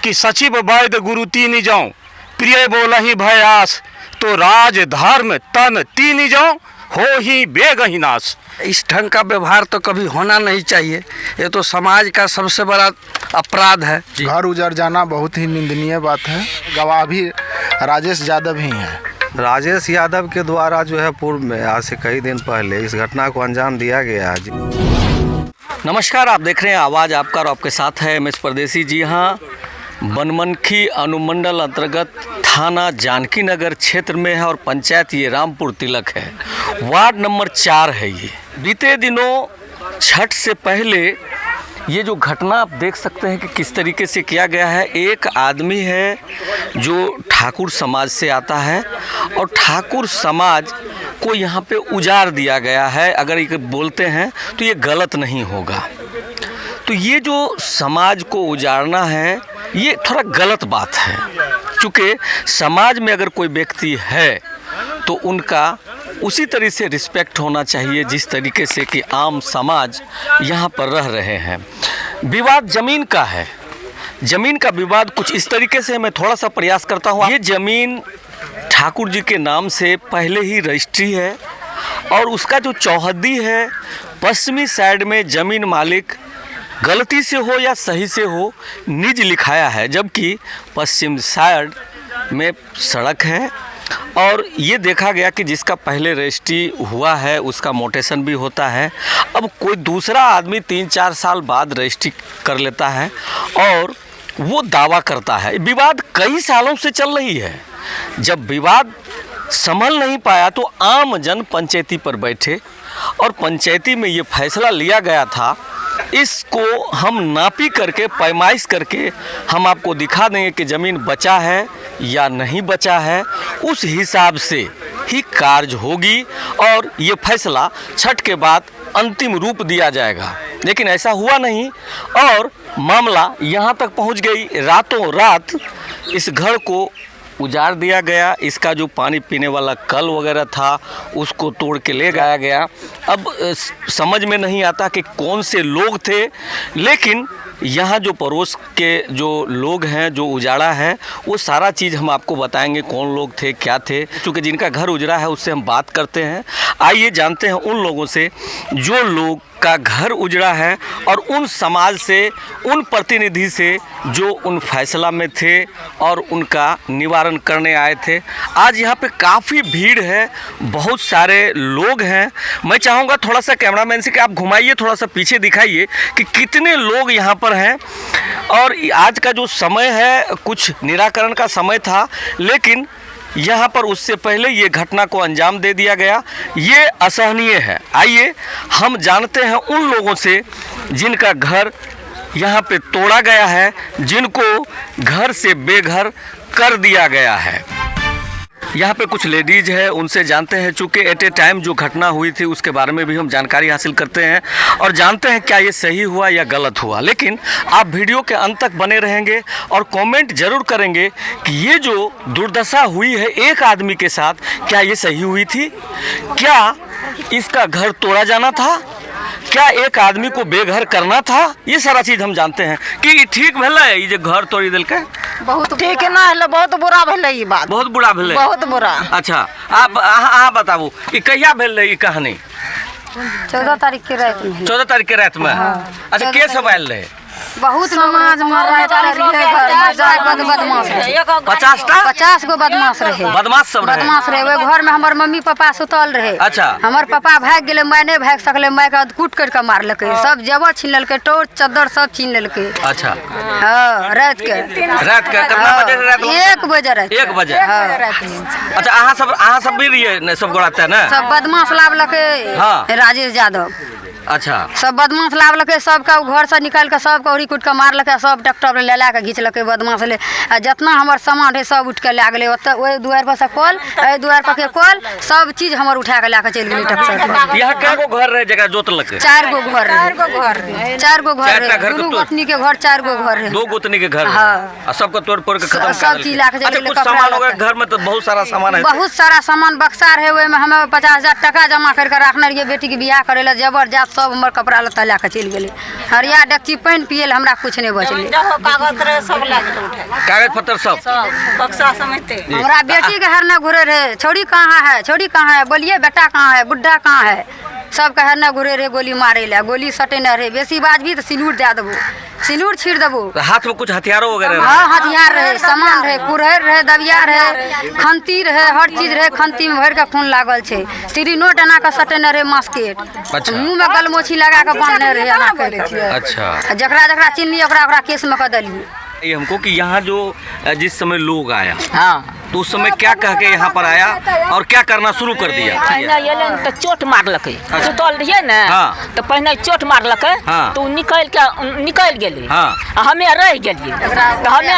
कि सचिव वैद्य गुरु तीन जाऊं, प्रिय बोलहि भय आस, तो राज धर्म तन तीन जाऊं, हो ही बेगहि नाश। इस ढंग का व्यवहार तो कभी होना नहीं चाहिए। ये तो समाज का सबसे बड़ा अपराध है। घर उजड़ जाना बहुत ही निंदनीय बात है। गवाह भी राजेश यादव ही हैं। राजेश यादव के द्वारा जो है पूर्व में आज से कई दिन पहले इस घटना को अंजाम दिया गया है। नमस्कार, आप देख रहे हैं आवाज़ आपका और आपके साथ है MS परदेसी। जी हाँ, बनमनखी अनुमंडल अंतर्गत थाना जानकी नगर क्षेत्र में है और पंचायत ये रामपुर तिलक है, वार्ड नंबर 4 है। ये बीते दिनों छठ से पहले ये जो घटना आप देख सकते हैं कि किस तरीके से किया गया है। एक आदमी है जो ठाकुर समाज से आता है और ठाकुर समाज को यहाँ पे उजाड़ दिया गया है। अगर ये बोलते हैं तो ये गलत नहीं होगा। तो ये जो समाज को उजाड़ना है ये थोड़ा गलत बात है, क्योंकि समाज में अगर कोई व्यक्ति है तो उनका उसी तरीके से रिस्पेक्ट होना चाहिए जिस तरीके से कि आम समाज यहाँ पर रह रहे हैं। विवाद ज़मीन का है। ज़मीन का विवाद कुछ इस तरीके से मैं थोड़ा सा प्रयास करता हूँ। ये ज़मीन ठाकुर जी के नाम से पहले ही रजिस्ट्री है और उसका जो चौहद्दी है पश्चिमी साइड में ज़मीन मालिक गलती से हो या सही से हो निज लिखाया है, जबकि पश्चिम साइड में सड़क है। और ये देखा गया कि जिसका पहले रजिस्ट्री हुआ है उसका मोटेशन भी होता है। अब कोई दूसरा आदमी 3-4 साल बाद रजिस्ट्री कर लेता है और वो दावा करता है। विवाद कई सालों से चल रही है। जब विवाद संभल नहीं पाया तो आम जन पंचायती पर बैठे और पंचायती में ये फैसला लिया गया था। इसको हम नापी करके पैमाइश करके हम आपको दिखा देंगे कि ज़मीन बचा है या नहीं बचा है, उस हिसाब से ही कार्य होगी और ये फैसला छठ के बाद अंतिम रूप दिया जाएगा। लेकिन ऐसा हुआ नहीं और मामला यहाँ तक पहुँच गई। रातों रात इस घर को उजाड़ दिया गया। इसका जो पानी पीने वाला कल वगैरह था उसको तोड़ के ले जाया गया। अब समझ में नहीं आता कि कौन से लोग थे, लेकिन यहाँ जो पड़ोस के जो लोग हैं जो उजाड़ा है वो सारा चीज़ हम आपको बताएंगे कौन लोग थे, क्या थे। क्योंकि जिनका घर उजड़ा है उससे हम बात करते हैं। आइए जानते हैं उन लोगों से जो लोग का घर उजड़ा है और उन समाज से, उन प्रतिनिधि से जो उन फैसला में थे और उनका निवारण करने आए थे। आज यहाँ पे काफ़ी भीड़ है, बहुत सारे लोग हैं। मैं चाहूँगा थोड़ा सा कैमरामैन से कि आप घुमाइए, थोड़ा सा पीछे दिखाइए कि कितने लोग यहाँ पर हैं। और आज का जो समय है कुछ निराकरण का समय था, लेकिन यहाँ पर उससे पहले ये घटना को अंजाम दे दिया गया। ये असहनीय है। आइए हम जानते हैं उन लोगों से जिनका घर यहाँ पे तोड़ा गया है, जिनको घर से बेघर कर दिया गया है। यहाँ पे कुछ लेडीज़ है, उनसे जानते हैं। चूँकि एट ए टाइम जो घटना हुई थी उसके बारे में भी हम जानकारी हासिल करते हैं और जानते हैं क्या ये सही हुआ या गलत हुआ। लेकिन आप वीडियो के अंत तक बने रहेंगे और कमेंट जरूर करेंगे कि ये जो दुर्दशा हुई है एक आदमी के साथ, क्या ये सही हुई थी? क्या इसका घर तोड़ा जाना था? क्या एक आदमी को बेघर करना था? ये सारा चीज़ हम जानते हैं कि ठीक भला है। ये घर तोड़ी दिल के बहुत ठीक ना है, बहुत बुरा भेल ये बात, बहुत बुरा भेल, बहुत बुरा। अच्छा, आप अहाँ बताबू कि कहिया भेल रही कहानी? 14 तारीख के रात में। 14 तारीख के रात में। अच्छा, के सब आयल रहे? बहुत समाज में बदमाश रहे। 50 गो बदमाश रहे। बदमाश सब रहे? बदमाश रहे। वो घर में हमार मम्मी पापा सुतल रहे। अच्छा। हमार पापा भाग गए, मैं नहीं भाग सकले, मैं का कूट करके मार लके, सब जेवर छीन लेलके, टोर चादर सब छीन लेलके। अच्छा। हाँ, रात के कितना बजे? रात 1 बजे। रात 1 बजे। अच्छा, अहाँ सब भी रहिए सब गोड़ाते हैं ना? सब बदमाश लाभ लके राजेश यादव। अच्छा, सब बदमाश लावलके, सबका घर से निकाल के सबका उड़ी कुट के मारलके, सब ट्रैक्टर ले ला के घींचलके बदमाश ले। आ जितना हमर सामान है सब उठ के ले गेले। ओहि दुआर पर से कल, एहि दुआर पर के कल, सब चीज हमर उठा के ला के चल गेली ट्रैक्टर पर। यहाँ कै गो घर रहे जगह जोतलके? 4 गो घर रहे। 4 गो घर रहे। 2 गोतनी के घर, 4 गो घर रहे। 2 गोतनी के घर? हाँ। सबका तोड़ फोड़ के खत्म सब चीज ला के चल गेले। घर में तो बहुत सारा सामान है। बहुत सारा सामान बक्सा रहे। ओहि में हमें 50,000 टका जमा करके रखने रहिए बेटी के बियाह करे ला। जबरदस्त सब हमर कपड़ा लत्ता लए के चलि गेलै। हरिया डेकची पानि पिए लए हमरा कुछ नहीं बचलै। कागज पत्र सब हमरा बेटी के हरना घुरे रहे, छोड़ी कहाँ है, छोड़ी कहाँ है, बोलिए बेटा कहाँ है, बुढ़ा कहाँ है, सब के हरना घुरे रहे गोली मारे ला। गोली सटे न रहे, बेसी बाज भी तो सिनूर दे देबो, सिनूर छीड़ देबो। तो हाथ में कुछ हथियारों वगैरह? हाँ हथियार रहे, सामान रहे, कुरहर रहे, दबिया रहे, खंती रहे, हर चीज रहे। खंती में भर के खून लागल छे। सीढ़ी नोट एना के सटेने रहे मास्केट। अच्छा। मुंह में गलमोछी लगा के बांधने रहे एना के। अच्छा। जकरा जकरा चिन्हली ओकरा केस में कर देलिए। ये हमको कि यहाँ जो जिस समय लोग आया हाँ तो उस समय क्या कह के यहाँ पर आया और क्या करना शुरू कर दिया? पहले एले तो चोट मारलकै, सुतल रहिए ने हाँ। तो पहले चोट मारलकै हाँ। तो निकल गेली। हाँ। हमे रह गेलिए, तो हमे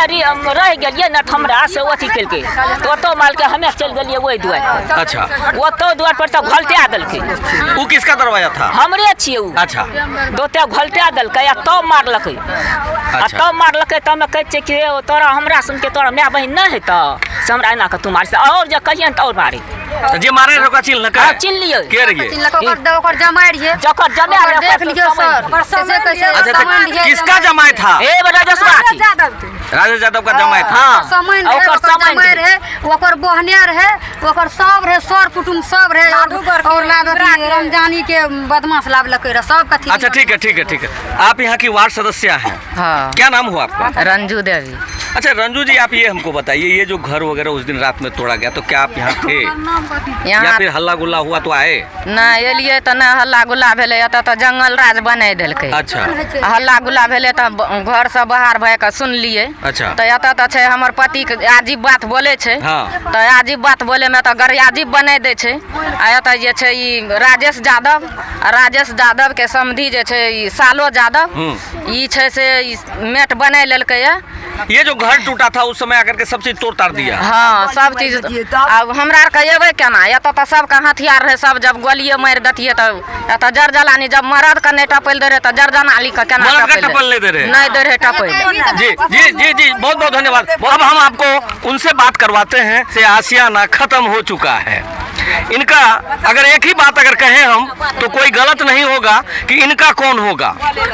रह गेलिए न तो हमरा से अथी केलकै, तो ओतो मार के हमे चल गेलिए वही द्वार। अच्छा। ओतो द्वार पर तो घलटा देलकै। वो किसका दरवाजा था? हमरे छिए उ। अच्छा। दोते घलटा देलकै आ तब मारलकै। आ अच्छा। तब मारलकै त हमे कहै छियै कि तोरा हमरा सुन के तोरा माय बहिन नहीं है तो हमरा एना के तू मार और जे कहिए न तो और मारे। तो जे मारे रहे ओकरा चिन्ह लगा? हाँ, चिन्ह लियो। के रहिए? ओकर जमाई रहिए, जकर जमे ओकर देख लियो सर, कैसे कैसे अच्छा सामान तो रहिए। किसका जमाई था? ए बड़ा जसवा थी। राजेश यादव का जमाई था। हाँ। सामान ओकर रहे, ओकर सामान जमाई रहे, ओकर बहने रहे, ओकर सब रहे, सर कुटुम सब रहे। और लागत रमजानी के बदमाश लावलकै रहे सब कथी। अच्छा ठीक है ठीक है ठीक है। आप यहाँ की वार्ड सदस्य हैं। हाँ। क्या नाम हुआ आपका? रंजू देवी। अच्छा रंजू जी, आप ये हमको बताइए, ये जो घर वगैरह उस दिन रात में तोड़ा गया, तो क्या आप यहाँ थे या यहाँ फिर हल्ला गुल्ला हुआ तो आए? नहीं एलिए तो नहीं हल्ला गुल्ला भेले, एतऽ तो जंगल राज बना देलकै। अच्छा। हल्ला गुल्ला भेले तो घर से बाहर भए के सुनलिए। अच्छा। तो एतऽ तो छै हमर पति के अजीब बात बोले छै। हाँ। तो अजीब बात बोले में तो गरियाजीब बना दे छै। आ एतऽ जे छै ई राजेश यादव के समधी जे छै ई सालो यादव, ई छै से ई मेट बना लेलकै है। ये जो घर टूटा था उस समय आकर के सब चीज तोड़ ताड़ दिया? हाँ सब चीज। अब हमरा आर के एबै केना, एतऽ तो सबके हथियार रहे, सब जब गोलिये मारि देतिए तो एतऽ जर जलानी जब मरद के नहीं टपल दे रहे तो जर जलानी के केना टपल नहीं दे रहे? नहीं दे रहे टपल। जी जी जी जी बहुत बहुत धन्यवाद। अब हम आपको उनसे बात करवाते हैं से आशियाना खत्म हो चुका है। इनका अगर एक ही बात अगर कहें हम तो कोई गलत नहीं होगा कि इनका कौन होगा।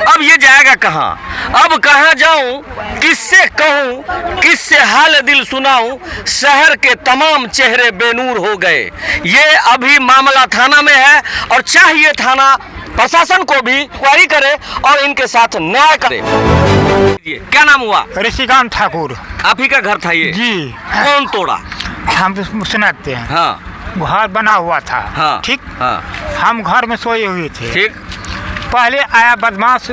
अब ये जाएगा कहाँ? अब कहाँ जाऊं, किससे कहूं, किससे हाल दिल सुनाऊं, शहर के तमाम चेहरे बेनूर हो गए। ये अभी मामला थाना में है और चाहिए थाना प्रशासन को भी इंक्वायरी करे और इनके साथ न्याय करे। क्या नाम हुआ? ऋषिकांत ठाकुर। आप ही का घर था ये? जी। कौन तोड़ा? हम तो सुनाते हैं। हाँ। घर बना हुआ था। हाँ। ठीक। हाँ। हम घर में सोए हुए थे। ठीक। पहले आया बदमाश,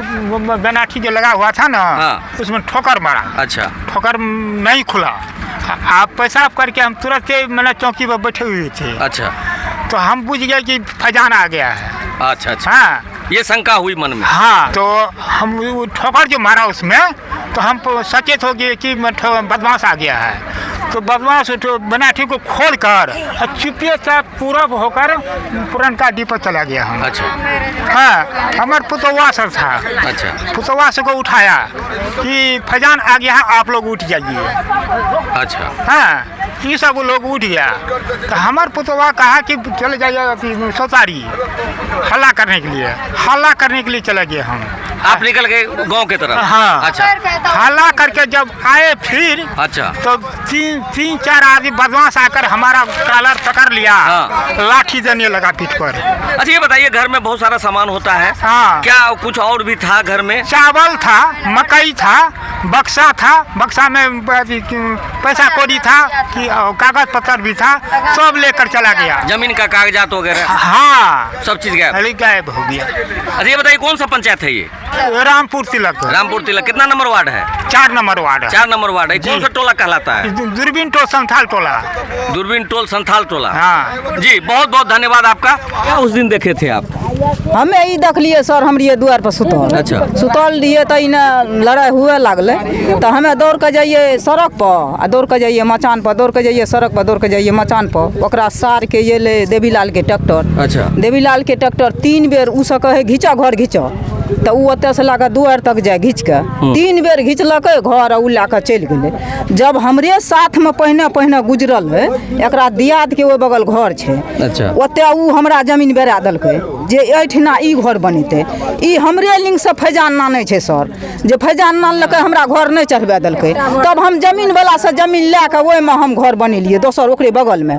बनाठी जो लगा हुआ था ना। हाँ। उसमें ठोकर मारा। अच्छा। ठोकर नहीं खुला। आप पेशाब करके हम तुरंत मैंने चौकी पर बैठे हुए थे। अच्छा। तो हम बुझ गए कि फैजान आ गया है। अच्छा अच्छा। हाँ। ये शंका हुई मन में? हाँ। तो हम वो ठोकर जो मारा उसमें तो हम सचेत हो गए कि बदमाश आ गया है। तो बदमाश बनाठी को खोल कर चुपिए से पूरब होकर पुरनका डी पर चला गया हम। अच्छा। हाँ। हमारे पुतवा सर था। अच्छा। पुतवा से को उठाया कि फैजान आ गया है, आप लोग उठ जाइए। अच्छा। हाँ। ये सब लोग उठ गया तो हमारे पुतवा कहा कि चले जाइए सौतारी, हल्ला करने के लिए चले गए हम। आप निकल गए गांव की तरफ? हाँ। अच्छा। हल्ला करके जब आए फिर अच्छा तो तीन चार आदमी बदमाश आकर हमारा कॉलर पकड़ लिया। हाँ। लाठी देने लगा पीठ पर। अच्छा ये बताइए, घर में बहुत सारा सामान होता है। हाँ। क्या कुछ और भी था घर में? चावल था, मकई था, बक्सा था, बक्सा में पैसा कौड़ी था कि कागज पत्र भी था, सब लेकर चला गया। जमीन का कागजात वगैरह? हाँ। सब चीज गायब हो गया। अच्छा ये बताइए, कौन सा पंचायत है ये? रामपुर तिलक। रामपुर तिलक। कितना नंबर वार्ड है? 4 नंबर वार्ड है। 4 नंबर वार्ड है। कौन सा टोला कहलाता है? दूरबीन टोल संथाल टोला। दूरबीन टोल संथाल टोला। हाँ। जी बहुत बहुत धन्यवाद आपका। क्या उस दिन देखे थे आप? हमें ई देखलिए सर, हमरे द्वार पर सुतल। अच्छा। सुतल रहिए तो इन्हें लड़ाई हुए लगले तो हमें दौड़ के जाइए सड़क पर, आ दौड़ के जाइए मचान पर, दौड़ के जाइए सड़क पर, दौड़ के जाइए मचान पर। ओकरा सार के ये ले देवीलाल के ट्रैक्टर। अच्छा। देवीलाल के ट्रैक्टर 3 बेर उ से कहे घींचा घर घींचा, तो उ ओतऽ से ला के दुआर तक जाए घींच के 3 बेर घींचलकै घर उ ला के चलि गेलै। जब हमरे साथ में पहिने गुजरल है, एकरा दियाद के ओइ बगल घर छै, अच्छा ओतऽ उ हमरा जमीन बेरा देलकै जे एहिठिना ई घर बनेतै। ई हमरे लिंग से फैजान आनै छै सर, जे फैजान आनलकै हमरा घर नहीं चढ़बा देलकै। तब हम जमीन वाला से जमीन ला के ओइ में हम घर बनेलिए, दोसर ओकरे बगल में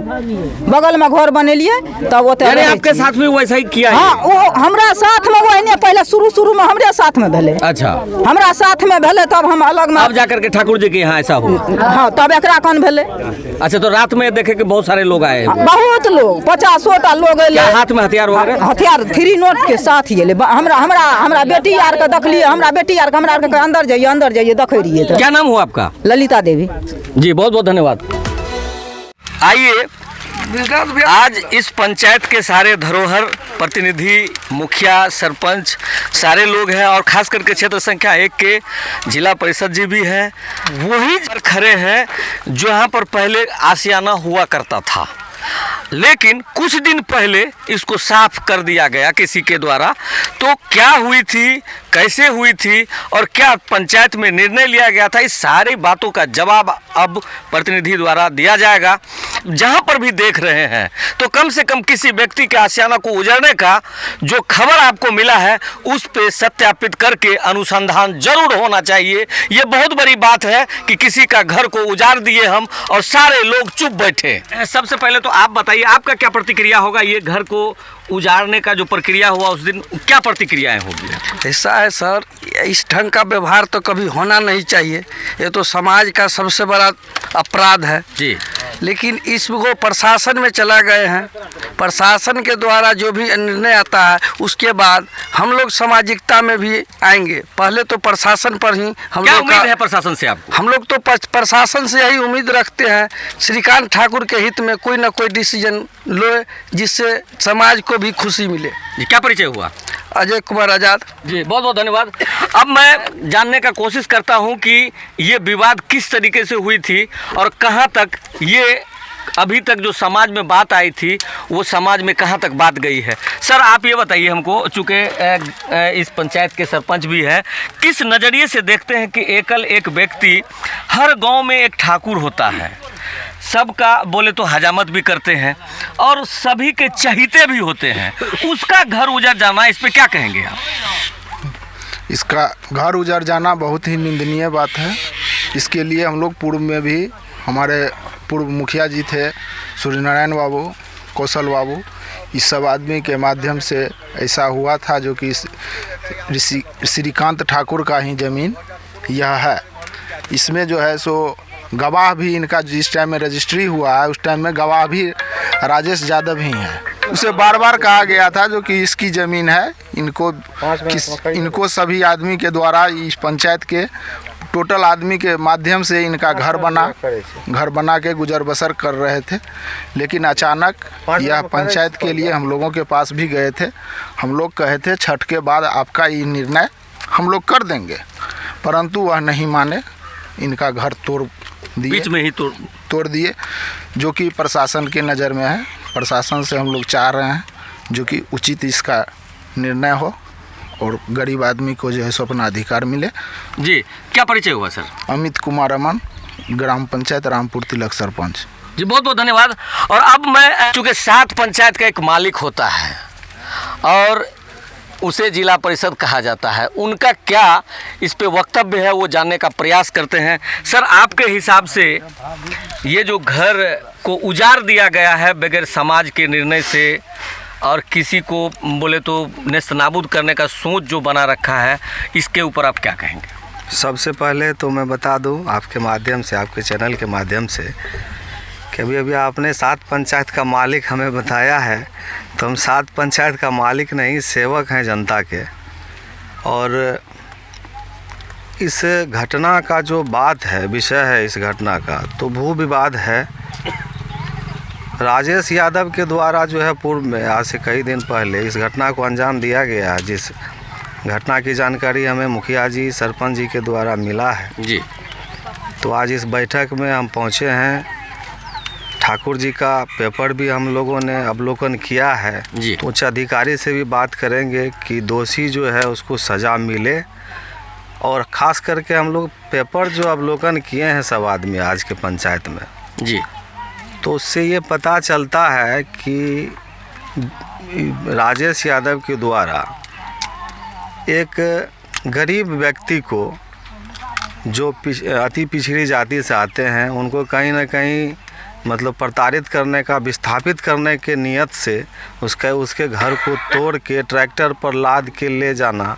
घर बनेलिए। तब ओतऽ आपके साथ में वैसा ही किया है? हाँ, वो हमरा साथ में वही पहले शुरू में हमरे साथ में भेले। अच्छा, हमरा साथ में भेले, तब हम अलग में अब जाकर के ठाकुर जी के यहाँ ऐसा हुआ? हाँ, तब एकरा कौन भेले। अच्छा, तो रात में देखे कि बहुत सारे लोग आए? बहुत लोग, 50-100 लोग अयले। हाथ में हथियार वगैरह? हथियार 3 नोट के साथ ही अयले। हमरा बेटी आर के देखलिए, हमरा बेटी आर के अंदर जाइए देखे रहिए। तो क्या नाम हुआ आपका? ललिता देवी जी, बहुत बहुत धन्यवाद। आइए, आज इस पंचायत के सारे धरोहर प्रतिनिधि, मुखिया, सरपंच सारे लोग हैं और खास करके क्षेत्र संख्या 1 के जिला परिषद जी भी हैं, वही खड़े हैं जो यहाँ पर पहले आशियाना हुआ करता था, लेकिन कुछ दिन पहले इसको साफ कर दिया गया किसी के द्वारा। तो क्या हुई थी, कैसे हुई थी और क्या पंचायत में निर्णय लिया गया था, इस सारी बातों का जवाब अब प्रतिनिधि द्वारा दिया जाएगा। जहां पर भी देख रहे हैं तो कम से कम किसी व्यक्ति के आशियाना को उजड़ने का जो खबर आपको मिला है उस पे सत्यापित करके अनुसंधान जरूर होना चाहिए। ये बहुत बड़ी बात है कि किसी का घर को उजाड़ दिए हम और सारे लोग चुप बैठे। सबसे पहले तो आप बताइए, आपका क्या प्रतिक्रिया होगा? ये घर को उजाड़ने का जो प्रक्रिया हुआ उस दिन, क्या प्रतिक्रियाएं होगी? ऐसा है सर, इस ढंग का व्यवहार तो कभी होना नहीं चाहिए। ये तो समाज का सबसे बड़ा अपराध है जी। लेकिन इसको प्रशासन में चला गए हैं, प्रशासन के द्वारा जो भी निर्णय आता है उसके बाद हम लोग सामाजिकता में भी आएंगे। पहले तो प्रशासन पर ही हम क्या लोग उम्मीद है प्रशासन से आपको? हम लोग तो प्रशासन से यही उम्मीद रखते हैं, श्रीकांत ठाकुर के हित में कोई ना कोई डिसीजन लो जिससे समाज को भी खुशी मिले। जी, क्या परिचय हुआ? अजय कुमार आजाद जी, बहुत बहुत धन्यवाद। अब मैं जानने का कोशिश करता हूं कि ये विवाद किस तरीके से हुई थी और कहां तक ये अभी तक जो समाज में बात आई थी वो समाज में कहां तक बात गई है। सर, आप ये बताइए हमको, चूँकि इस पंचायत के सरपंच भी हैं, किस नज़रिए से देखते हैं कि एकल एक व्यक्ति, हर गांव में एक ठाकुर होता है, सबका बोले तो हजामत भी करते हैं और सभी के चहीते भी होते हैं, उसका घर उजड़ जाना, इस पे क्या कहेंगे आप? इसका घर उजड़ जाना बहुत ही निंदनीय बात है। इसके लिए हम लोग पूर्व में भी, हमारे पूर्व मुखिया जी थे सूर्यनारायण बाबू, कौशल बाबू, इस सब आदमी के माध्यम से ऐसा हुआ था जो कि श्रीकांत ठाकुर का ही ज़मीन यह है। इसमें जो है सो गवाह भी इनका जिस टाइम में रजिस्ट्री हुआ है उस टाइम में गवाह भी राजेश यादव ही हैं। उसे बार बार कहा गया था जो कि इसकी ज़मीन है, इनको सभी आदमी के द्वारा इस पंचायत के टोटल आदमी के माध्यम से इनका घर बना के गुजर बसर कर रहे थे। लेकिन अचानक यह पंचायत के लिए हम लोगों के पास भी गए थे। हम लोग कहे थे छठ के बाद आपका ये निर्णय हम लोग कर देंगे, परंतु वह नहीं माने, इनका घर तोड़ दिए, बीच में ही तोड़ दिए, जो कि प्रशासन के नज़र में है। प्रशासन से हम लोग चाह रहे हैं जो कि उचित इसका निर्णय हो और गरीब आदमी को जो है सो अपना अधिकार मिले। जी, क्या परिचय हुआ सर? अमित कुमार अमन, ग्राम पंचायत रामपुर तिलक सरपंच। जी, बहुत बहुत धन्यवाद। और अब मैं, चूँकि 7 पंचायत का एक मालिक होता है और उसे जिला परिषद कहा जाता है, उनका क्या इस पे वक्तव्य है वो जानने का प्रयास करते हैं। सर, आपके हिसाब से ये जो घर को उजाड़ दिया गया है बगैर समाज के निर्णय से और किसी को बोले तो नेस्तनाबूद करने का सोच जो बना रखा है, इसके ऊपर आप क्या कहेंगे? सबसे पहले तो मैं बता दूं आपके माध्यम से, आपके चैनल के माध्यम से, कि अभी आपने 7 पंचायत का मालिक हमें बताया है, तो हम 7 पंचायत का मालिक नहीं, सेवक हैं जनता के। और इस घटना का जो बात है, विषय है इस घटना का, तो भू विवाद है। राजेश यादव के द्वारा जो है पूर्व में आज से कई दिन पहले इस घटना को अंजाम दिया गया, जिस घटना की जानकारी हमें मुखिया जी, सरपंच जी के द्वारा मिला है। जी। तो आज इस बैठक में हम पहुंचे हैं। ठाकुर जी का पेपर भी हम लोगों ने अवलोकन किया है जी। उच्च अधिकारी से भी बात करेंगे कि दोषी जो है उसको सज़ा मिले। और ख़ास करके हम लोग पेपर जो अवलोकन किए हैं सब आदमी आज के पंचायत में जी, तो उससे ये पता चलता है कि राजेश यादव के द्वारा एक गरीब व्यक्ति को जो अति पिछड़ी जाति से आते हैं उनको कहीं ना कहीं मतलब प्रताड़ित करने का, विस्थापित करने के नियत से उसके घर को तोड़ के ट्रैक्टर पर लाद के ले जाना,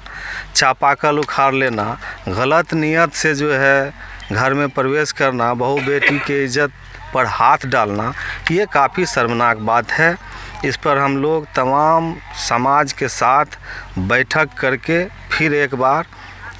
चापाकल उखाड़ लेना, गलत नियत से जो है घर में प्रवेश करना, बहू बेटी के इज्जत पर हाथ डालना, ये काफ़ी शर्मनाक बात है। इस पर हम लोग तमाम समाज के साथ बैठक करके फिर एक बार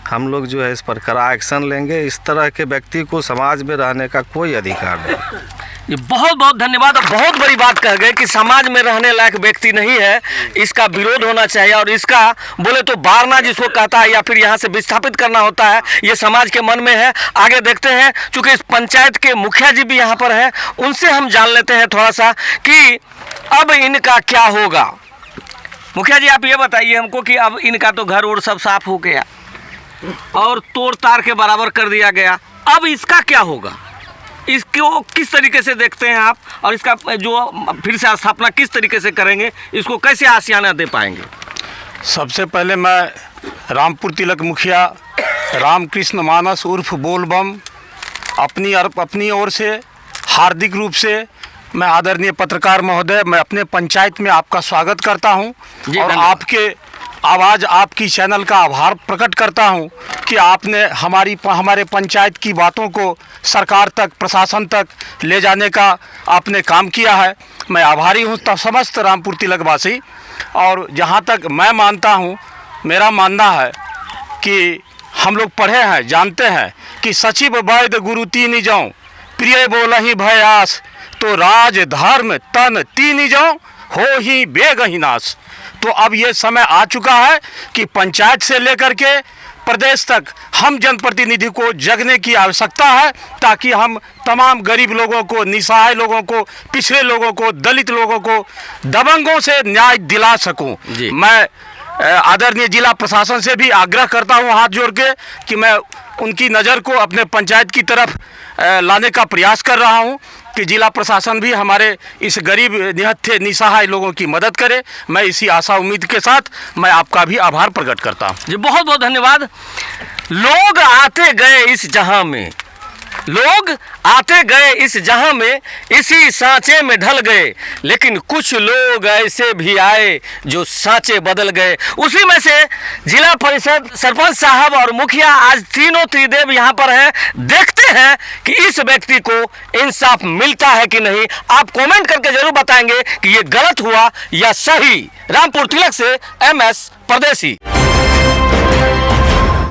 हम लोग जो है इस पर कड़ा एक्शन लेंगे। इस तरह के व्यक्ति को समाज में रहने का कोई अधिकार नहीं। ये बहुत बहुत धन्यवाद। और बहुत बड़ी बात कह गए कि समाज में रहने लायक व्यक्ति नहीं है, इसका विरोध होना चाहिए और इसका बोले तो बारना जिसको कहता है या फिर यहाँ से विस्थापित करना होता है, ये समाज के मन में है। आगे देखते हैं, चूँकि इस पंचायत के मुखिया जी भी यहाँ पर हैं, उनसे हम जान लेते हैं थोड़ा सा कि अब इनका क्या होगा। मुखिया जी आप ये बताइए हमको कि अब इनका तो घर और सब साफ हो गया और तोड़ ताड़ के बराबर कर दिया गया, अब इसका क्या होगा, इसको किस तरीके से देखते हैं आप, और इसका जो फिर से स्थापना किस तरीके से करेंगे, इसको कैसे आशियाना दे पाएंगे? सबसे पहले मैं रामपुर तिलक मुखिया रामकृष्ण मानस उर्फ बोलबम अपनी ओर से हार्दिक रूप से मैं आदरणीय पत्रकार महोदय, मैं अपने पंचायत में आपका स्वागत करता हूं और आपके आवाज़, आपकी चैनल का आभार प्रकट करता हूं कि आपने हमारे पंचायत की बातों को सरकार तक, प्रशासन तक ले जाने का आपने काम किया है। मैं आभारी हूं समस्त रामपुर तिलकवासी। और जहां तक मैं मानता हूं, मेरा मानना है कि हम लोग पढ़े हैं, जानते हैं कि सचिव वैद्य गुरु तीन जाऊँ, प्रिय बोलहि भय आस, तो राज धर्म तन तीन जाऊँ, हो ही बेगहि नाश। तो अब ये समय आ चुका है कि पंचायत से लेकर के प्रदेश तक हम जनप्रतिनिधि को जगने की आवश्यकता है, ताकि हम तमाम गरीब लोगों को, निसहाय लोगों को, पिछड़े लोगों को, दलित लोगों को, दबंगों से न्याय दिला सकूं। मैं आदरणीय जिला प्रशासन से भी आग्रह करता हूं हाथ जोड़ के कि मैं उनकी नज़र को अपने पंचायत की तरफ लाने का प्रयास कर रहा हूं कि जिला प्रशासन भी हमारे इस गरीब निहत्थे निसहाय लोगों की मदद करे। मैं इसी आशा उम्मीद के साथ मैं आपका भी आभार प्रकट करता हूं। जी बहुत बहुत धन्यवाद। लोग आते गए इस जहां में, लोग आते गए इस जहां में, इसी सांचे में ढल गए, लेकिन कुछ लोग ऐसे भी आए जो सांचे बदल गए। उसी में से जिला परिषद सरपंच साहब और मुखिया आज तीनों त्रिदेव यहाँ पर हैं। देखते हैं कि इस व्यक्ति को इंसाफ मिलता है कि नहीं। आप कमेंट करके जरूर बताएंगे कि ये गलत हुआ या सही। रामपुर तिलक से MS परदेसी।